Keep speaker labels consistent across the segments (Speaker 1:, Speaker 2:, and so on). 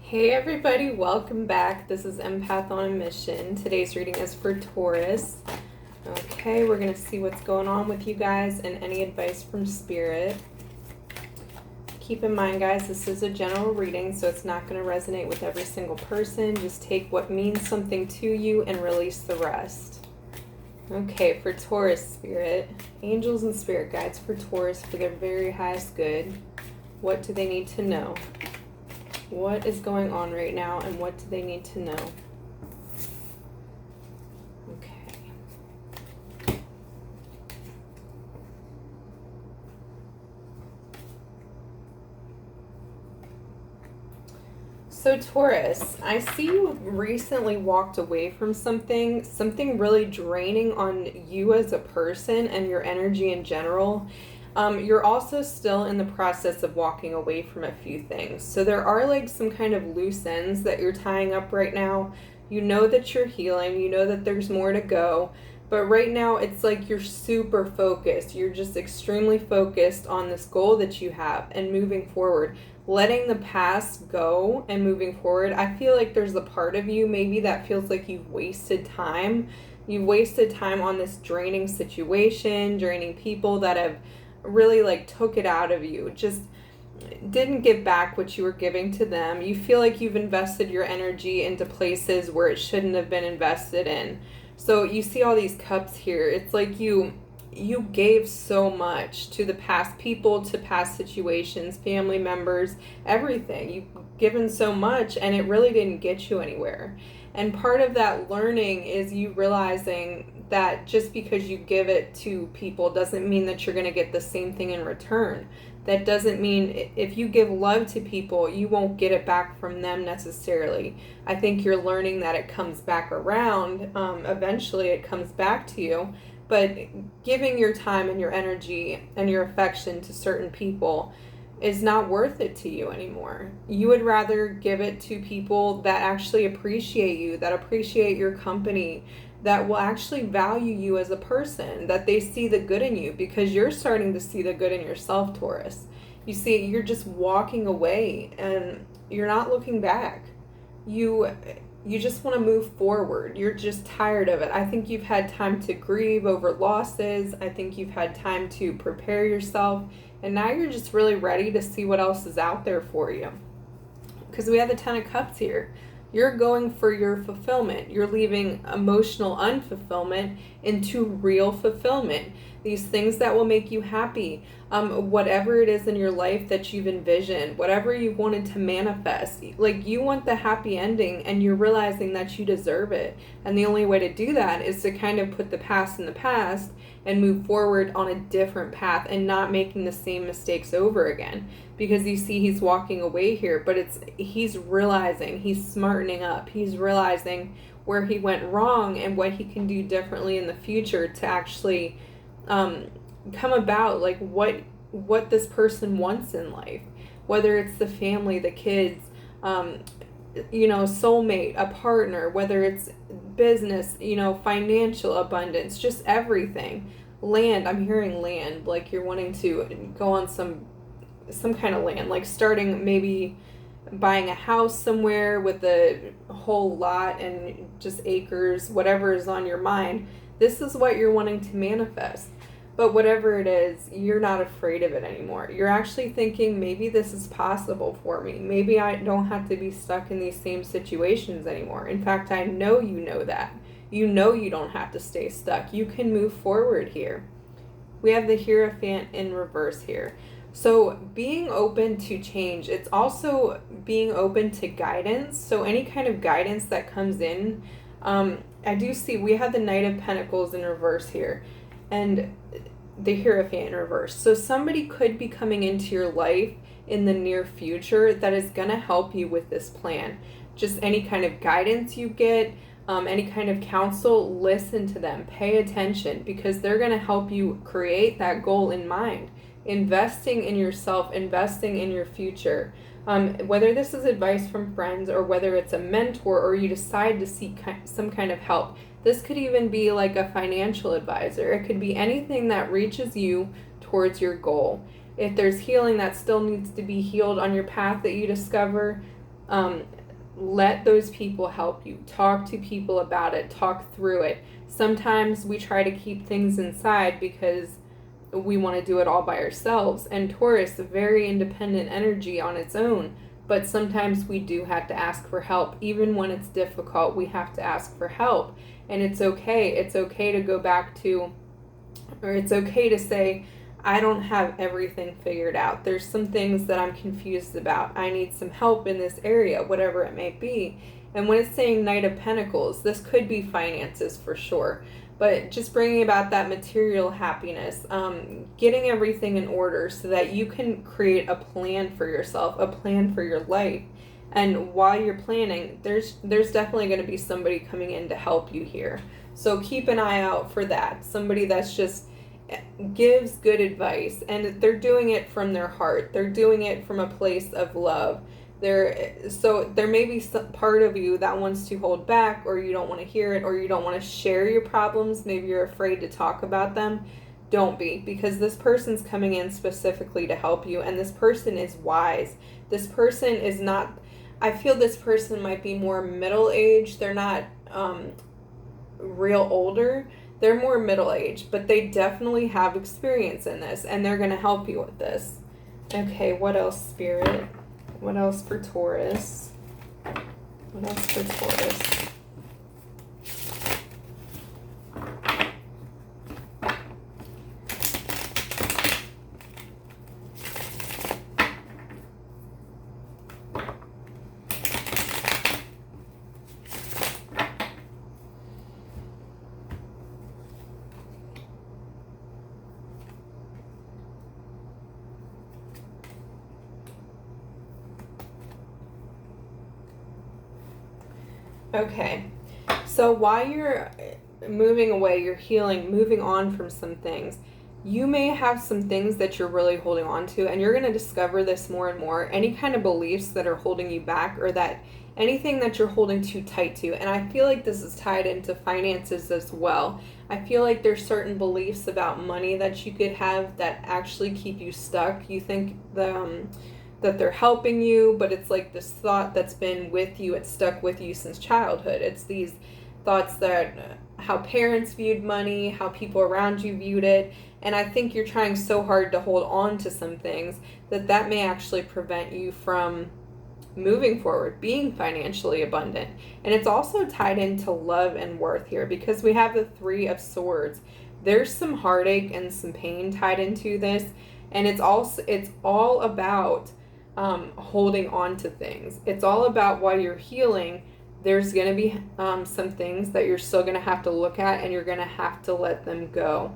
Speaker 1: Hey everybody, welcome back. This is Empath on a Mission. Today's reading is for Taurus. Okay, we're going to see what's going on with you guys and any advice from Spirit. Keep in mind, guys, this is a general reading, so it's not going to resonate with every single person. Just take what means something to you and release the rest. Okay, for Taurus Spirit, angels and spirit guides for Taurus for their very highest good. What do they need to know? What is going on right now and what do they need to know? Okay. So Taurus, I see you recently walked away from something really draining on you as a person and your energy in general. You're also still in the process of walking away from a few things. So there are like some kind of loose ends that you're tying up right now. You know that you're healing. You know that there's more to go. But right now it's like you're super focused. You're just extremely focused on this goal that you have and moving forward. Letting the past go and moving forward. I feel like there's a part of you maybe that feels like you've wasted time. You've wasted time on this draining situation, draining people that have really like took it out of you, just didn't give back what you were giving to them. You feel like you've invested your energy into places where it shouldn't have been invested in. So you see all these cups here. It's like you gave so much to the past people, to past situations, family members, everything. You've given so much and it really didn't get you anywhere. And part of that learning is you realizing that just because you give it to people doesn't mean that you're going to get the same thing in return. That doesn't mean if you give love to people, you won't get it back from them necessarily. I think you're learning that it comes back around. Eventually it comes back to you. But giving your time and your energy and your affection to certain people is not worth it to you anymore. You would rather give it to people that actually appreciate you, that appreciate your company, that will actually value you as a person, that they see the good in you, because you're starting to see the good in yourself, Taurus. You see, you're just walking away and you're not looking back. You just want to move forward. You're just tired of it. I think you've had time to grieve over losses. I think you've had time to prepare yourself. And now you're just really ready to see what else is out there for you. Because we have the Ten of Cups here. You're going for your fulfillment. You're leaving emotional unfulfillment into real fulfillment. These things that will make you happy. Whatever it is in your life that you've envisioned, whatever you've wanted to manifest. Like, you want the happy ending and you're realizing that you deserve it. And the only way to do that is to kind of put the past in the past and move forward on a different path and not making the same mistakes over again. Because you see he's walking away here, but he's realizing, he's smartening up. He's realizing where he went wrong and what he can do differently in the future to actually come about like what this person wants in life. Whether it's the family, the kids, soulmate, a partner, whether it's business, financial abundance, just everything. Land, I'm hearing land, like you're wanting to go on some kind of land, like starting maybe buying a house somewhere with a whole lot and just acres, whatever is on your mind. This is what you're wanting to manifest. But whatever it is, you're not afraid of it anymore. You're actually thinking, maybe this is possible for me. Maybe I don't have to be stuck in these same situations anymore. In fact, I know you know that. You know you don't have to stay stuck. You can move forward here. We have the Hierophant in reverse here. So being open to change, it's also being open to guidance. So any kind of guidance that comes in, I do see we have the Knight of Pentacles in reverse here and the Hierophant in reverse. So somebody could be coming into your life in the near future that is going to help you with this plan. Just any kind of guidance you get, any kind of counsel, listen to them, pay attention, because they're going to help you create that goal in mind. Investing in yourself, investing in your future. Whether this is advice from friends or whether it's a mentor or you decide to seek some kind of help. This could even be like a financial advisor. It could be anything that reaches you towards your goal. If there's healing that still needs to be healed on your path that you discover, Um, let those people help you. Talk to people about it. Talk through it. Sometimes we try to keep things inside because we want to do it all by ourselves. And Taurus, a very independent energy on its own. But sometimes we do have to ask for help. Even when it's difficult, we have to ask for help. And it's okay. It's okay to go back to, or it's okay to say, I don't have everything figured out. There's some things that I'm confused about. I need some help in this area, whatever it may be. And when it's saying Knight of Pentacles, this could be finances for sure. But just bringing about that material happiness, getting everything in order so that you can create a plan for yourself, a plan for your life. And while you're planning, there's definitely going to be somebody coming in to help you here. So keep an eye out for that. Somebody that's just gives good advice, and they're doing it from their heart. They're doing it from a place of love. So there may be some part of you that wants to hold back, or you don't want to hear it, or you don't want to share your problems. Maybe you're afraid to talk about them. Don't be, because this person's coming in specifically to help you, and this person is wise. This person is not, I feel this person might be more middle-aged. They're not real older. They're more middle-aged, but they definitely have experience in this, and they're going to help you with this. Okay, what else, Spirit? What else for Taurus? What else for Taurus? Okay, so while you're moving away, you're healing, moving on from some things, you may have some things that you're really holding on to, and you're going to discover this more and more. Any kind of beliefs that are holding you back, or that anything that you're holding too tight to. And I feel like this is tied into finances as well. I feel like there's certain beliefs about money that you could have that actually keep you stuck. You think that they're helping you, but it's like this thought that's been with you, it's stuck with you since childhood. It's these thoughts that how parents viewed money, how people around you viewed it, and I think you're trying so hard to hold on to some things that may actually prevent you from moving forward, being financially abundant. And it's also tied into love and worth here, because we have the Three of Swords. There's some heartache and some pain tied into this, and it's all about holding on to things. It's all about, while you're healing, there's going to be some things that you're still going to have to look at, and you're going to have to let them go.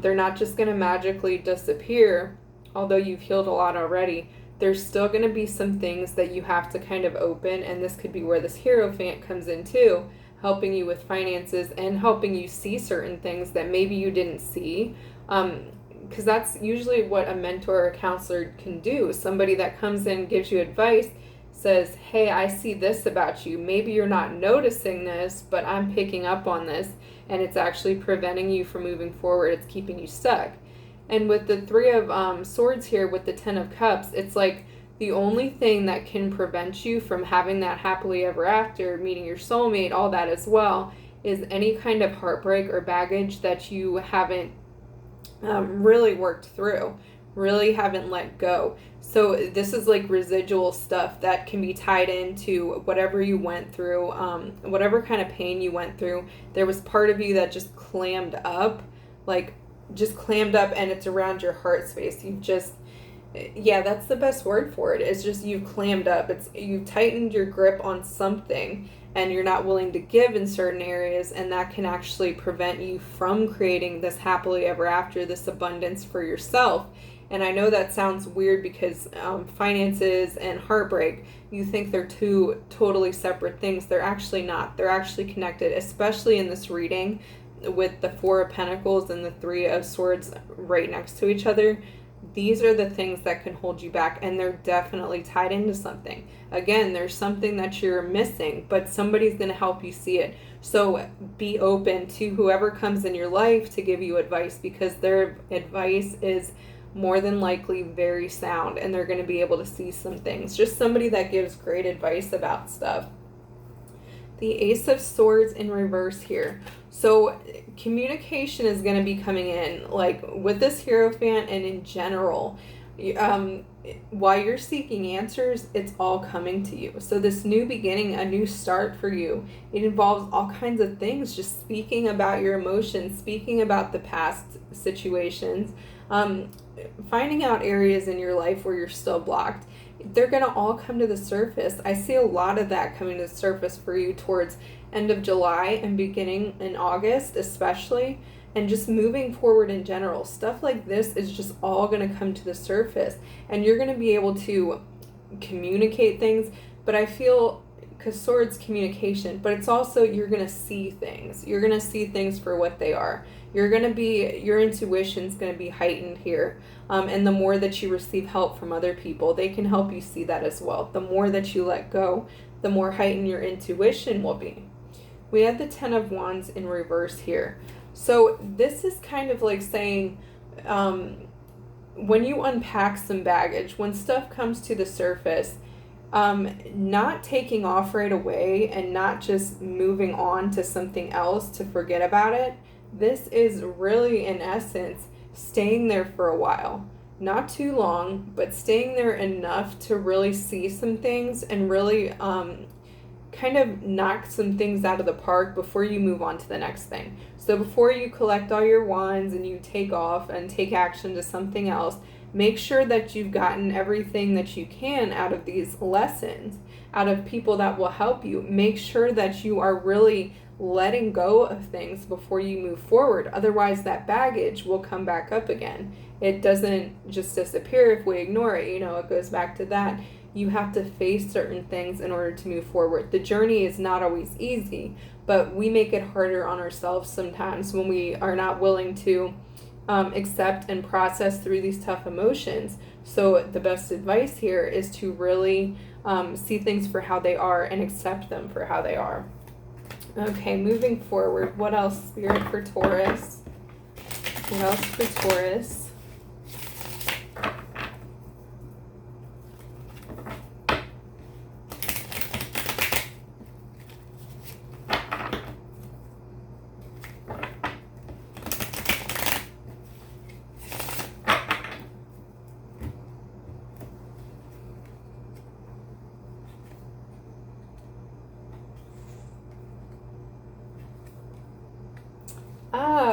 Speaker 1: They're not just going to magically disappear, although you've healed a lot already. There's still going to be some things that you have to kind of open, and this could be where this Hierophant comes in too, helping you with finances and helping you see certain things that maybe you didn't see. Because that's usually what a mentor or a counselor can do. Somebody that comes in, gives you advice, says, hey, I see this about you. Maybe you're not noticing this, but I'm picking up on this, and it's actually preventing you from moving forward. It's keeping you stuck. And with the Three of Swords here, with the Ten of Cups, it's like the only thing that can prevent you from having that happily ever after, meeting your soulmate, all that as well, is any kind of heartbreak or baggage that you haven't really worked through, really haven't let go. So this is like residual stuff that can be tied into whatever you went through, whatever kind of pain you went through. There was part of you that just clammed up, and it's around your heart space. You've just, yeah, that's the best word for it. It's just you've clammed up. You've tightened your grip on something, and you're not willing to give in certain areas, and that can actually prevent you from creating this happily ever after, this abundance for yourself. And I know that sounds weird, because finances and heartbreak, you think they're two totally separate things. They're actually not. They're actually connected, especially in this reading with the Four of Pentacles and the Three of Swords right next to each other. These are the things that can hold you back, and they're definitely tied into something. Again, there's something that you're missing, but somebody's going to help you see it. So be open to whoever comes in your life to give you advice, because their advice is more than likely very sound, and they're going to be able to see some things. Just somebody that gives great advice about stuff. The Ace of Swords in reverse here. So communication is going to be coming in, like with this Hierophant and in general. While you're seeking answers, it's all coming to you. So this new beginning, a new start for you, it involves all kinds of things, just speaking about your emotions, speaking about the past situations, finding out areas in your life where you're still blocked. They're going to all come to the surface. I see a lot of that coming to the surface for you towards end of July and beginning in August especially, and just moving forward in general. Stuff like this is just all going to come to the surface, and you're going to be able to communicate things. But I feel, because swords communication, but it's also you're going to see things. You're going to see things for what they are. Your intuition's going to be heightened here. And the more that you receive help from other people, they can help you see that as well. The more that you let go, the more heightened your intuition will be. We have the Ten of Wands in reverse here. So this is kind of like saying, when you unpack some baggage, when stuff comes to the surface, not taking off right away and not just moving on to something else to forget about it. This is really, in essence, staying there for a while. Not too long, but staying there enough to really see some things and really kind of knock some things out of the park before you move on to the next thing. So before you collect all your wands and you take off and take action to something else, make sure that you've gotten everything that you can out of these lessons, out of people that will help you. Make sure that you are really letting go of things before you move forward. Otherwise, that baggage will come back up again. It doesn't just disappear if we ignore it. It goes back to that. You have to face certain things in order to move forward. The journey is not always easy, but we make it harder on ourselves sometimes when we are not willing to accept and process through these tough emotions. So the best advice here is to really see things for how they are and accept them for how they are. Okay, moving forward, what else, Spirit, for Taurus? What else for Taurus?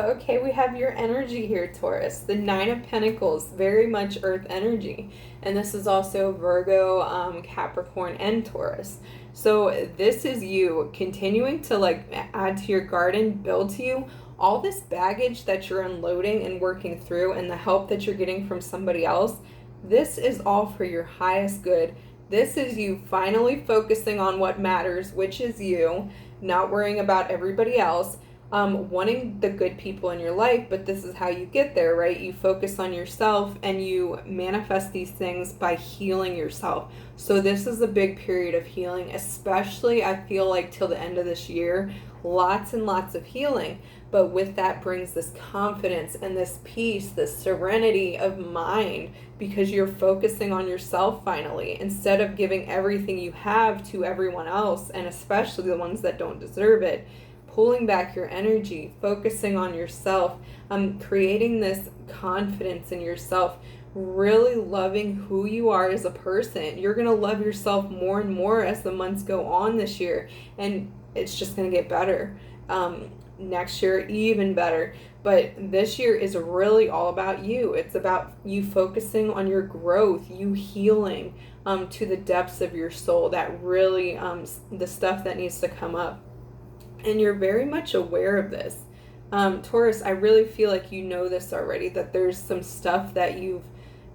Speaker 1: Okay, we have your energy here, Taurus. The Nine of Pentacles, very much earth energy. And this is also Virgo, Capricorn, and Taurus. So this is you continuing to add to your garden, build to you. All this baggage that you're unloading and working through and the help that you're getting from somebody else, this is all for your highest good. This is you finally focusing on what matters, which is you, not worrying about everybody else. Wanting the good people in your life, but this is how you get there, right? You focus on yourself and you manifest these things by healing yourself. So this is a big period of healing, especially I feel like till the end of this year, lots and lots of healing. But with that brings this confidence and this peace, this serenity of mind, because you're focusing on yourself finally, instead of giving everything you have to everyone else, and especially the ones that don't deserve it. Pulling back your energy, focusing on yourself, creating this confidence in yourself, really loving who you are as a person. You're going to love yourself more and more as the months go on this year, and it's just going to get better. Next year, even better. But this year is really all about you. It's about you focusing on your growth, you healing to the depths of your soul, that really, the stuff that needs to come up. And you're very much aware of this. Taurus, I really feel like you know this already, that there's some stuff that you've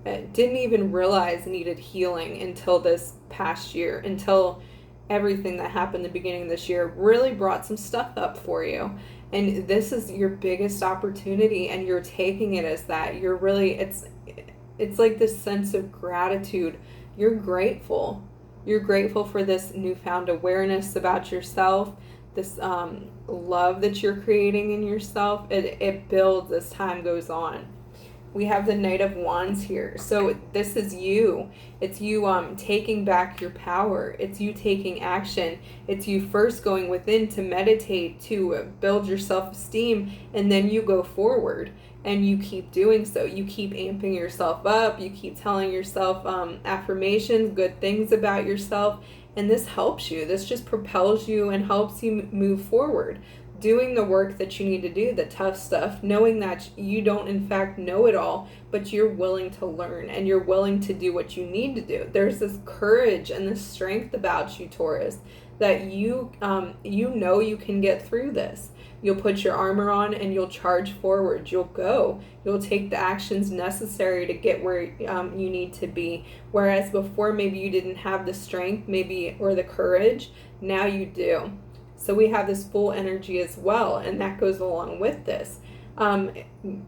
Speaker 1: didn't even realize needed healing until this past year, until everything that happened at the beginning of this year really brought some stuff up for you. And this is your biggest opportunity, and you're taking it as that. You're really, it's like this sense of gratitude. You're grateful. You're grateful for this newfound awareness about yourself, this love that you're creating in yourself. It builds as time goes on. We have the Knight of Wands here. So this is you. It's you taking back your power. It's you taking action. It's you first going within to meditate, to build your self-esteem, and then you go forward. And you keep doing so. You keep amping yourself up. You keep telling yourself affirmations, good things about yourself. And this helps you. This just propels you and helps you move forward. Doing the work that you need to do, the tough stuff, knowing that you don't in fact know it all, but you're willing to learn and you're willing to do what you need to do. There's this courage and this strength about you, Taurus, that you know you can get through this. You'll put your armor on and you'll charge forward. You'll go. You'll take the actions necessary to get where you need to be. Whereas before maybe you didn't have the strength, or the courage. Now you do. So we have this full energy as well, and that goes along with this.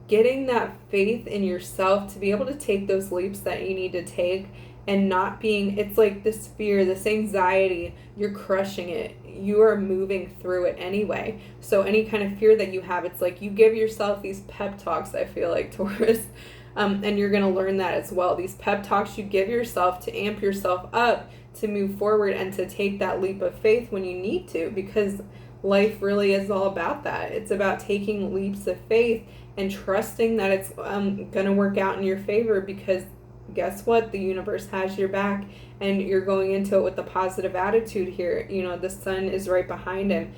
Speaker 1: Getting that faith in yourself to be able to take those leaps that you need to take, and not being, it's like this fear, this anxiety, you're crushing it. You are moving through it anyway. So any kind of fear that you have, it's like you give yourself these pep talks, I feel like, Taurus. And you're going to learn that as well. These pep talks you give yourself to amp yourself up to move forward and to take that leap of faith when you need to, because life really is all about that. It's about taking leaps of faith and trusting that it's going to work out in your favor, because guess what? The universe has your back, and you're going into it with a positive attitude here. You know, the sun is right behind him.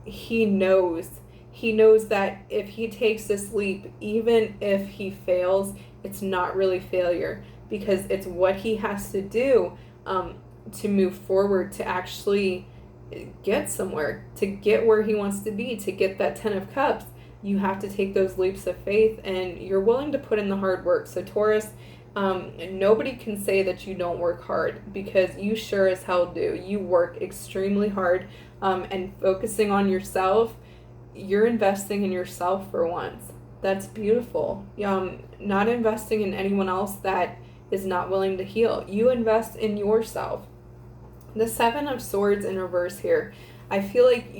Speaker 1: He knows that if he takes this leap, even if he fails, it's not really failure, because it's what he has to do to move forward, to actually get somewhere, to get where he wants to be, to get that 10 of Cups. You have to take those leaps of faith, and you're willing to put in the hard work. So Taurus, nobody can say that you don't work hard, because you sure as hell do. You work extremely hard, and focusing on yourself. You're investing in yourself for once. That's beautiful. Not investing in anyone else that is not willing to heal. You invest in yourself. The Seven of Swords in reverse here. I feel like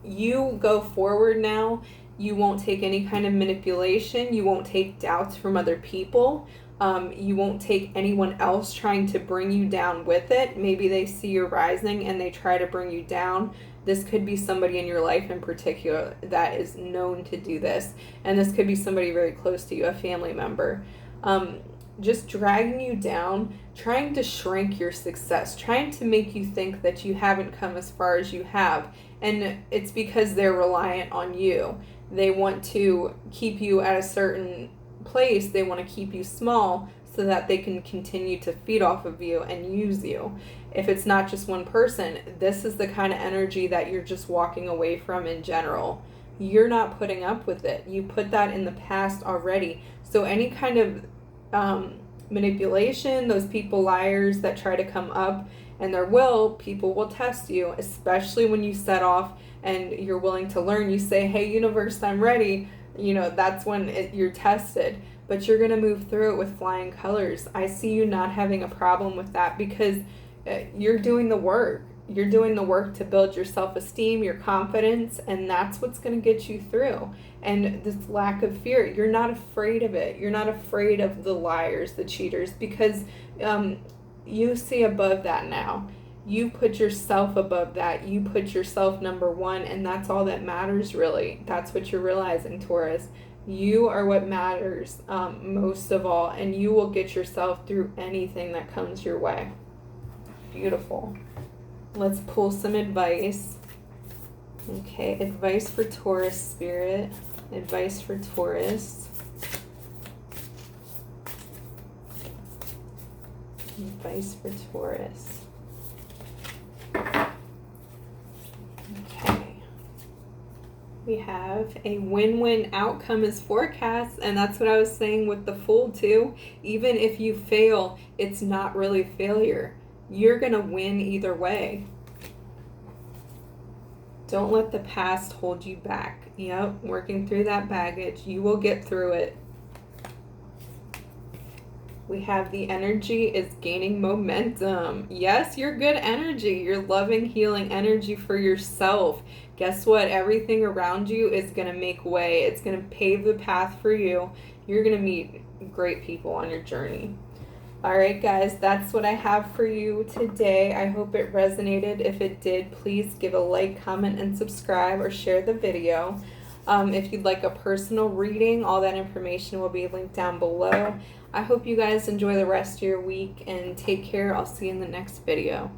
Speaker 1: you go forward now. You won't take any kind of manipulation. You won't take doubts from other people. You won't take anyone else trying to bring you down with it. Maybe they see you rising and they try to bring you down. This could be somebody in your life in particular that is known to do this. And this could be somebody very close to you, a family member. Just dragging you down, trying to shrink your success, trying to make you think that you haven't come as far as you have. And it's because they're reliant on you. They want to keep you at a certain place. They want to keep you small so that they can continue to feed off of you and use you. If it's not just one person, this is the kind of energy that you're just walking away from in general. You're not putting up with it. You put that in the past already. So any kind of manipulation, those people liars that try to come up, and people will test you, especially when you set off and you're willing to learn. You say, hey, universe, I'm ready. That's when you're tested, but you're going to move through it with flying colors. I see you not having a problem with that, because you're doing the work. You're doing the work to build your self-esteem, your confidence, and that's what's going to get you through. And this lack of fear, you're not afraid of it. You're not afraid of the liars, the cheaters, because you see above that now. You put yourself above that. You put yourself number one, and that's all that matters, really. That's what you're realizing, Taurus. You are what matters most of all, and you will get yourself through anything that comes your way. Beautiful. Let's pull some advice. Okay, advice for Taurus, Spirit. Advice for Taurus. Advice for Taurus. Okay. We have a win-win outcome is forecast, and that's what I was saying with the Fool too. Even if you fail, it's not really failure. You're going to win either way. Don't let the past hold you back. Yep, working through that baggage. You will get through it. We have the energy is gaining momentum. Yes, you're good energy. You're loving, healing energy for yourself. Guess what? Everything around you is going to make way. It's going to pave the path for you. You're going to meet great people on your journey. All right, guys, that's what I have for you today. I hope it resonated. If it did, please give a like, comment, and subscribe, or share the video. If you'd like a personal reading, all that information will be linked down below. I hope you guys enjoy the rest of your week and take care. I'll see you in the next video.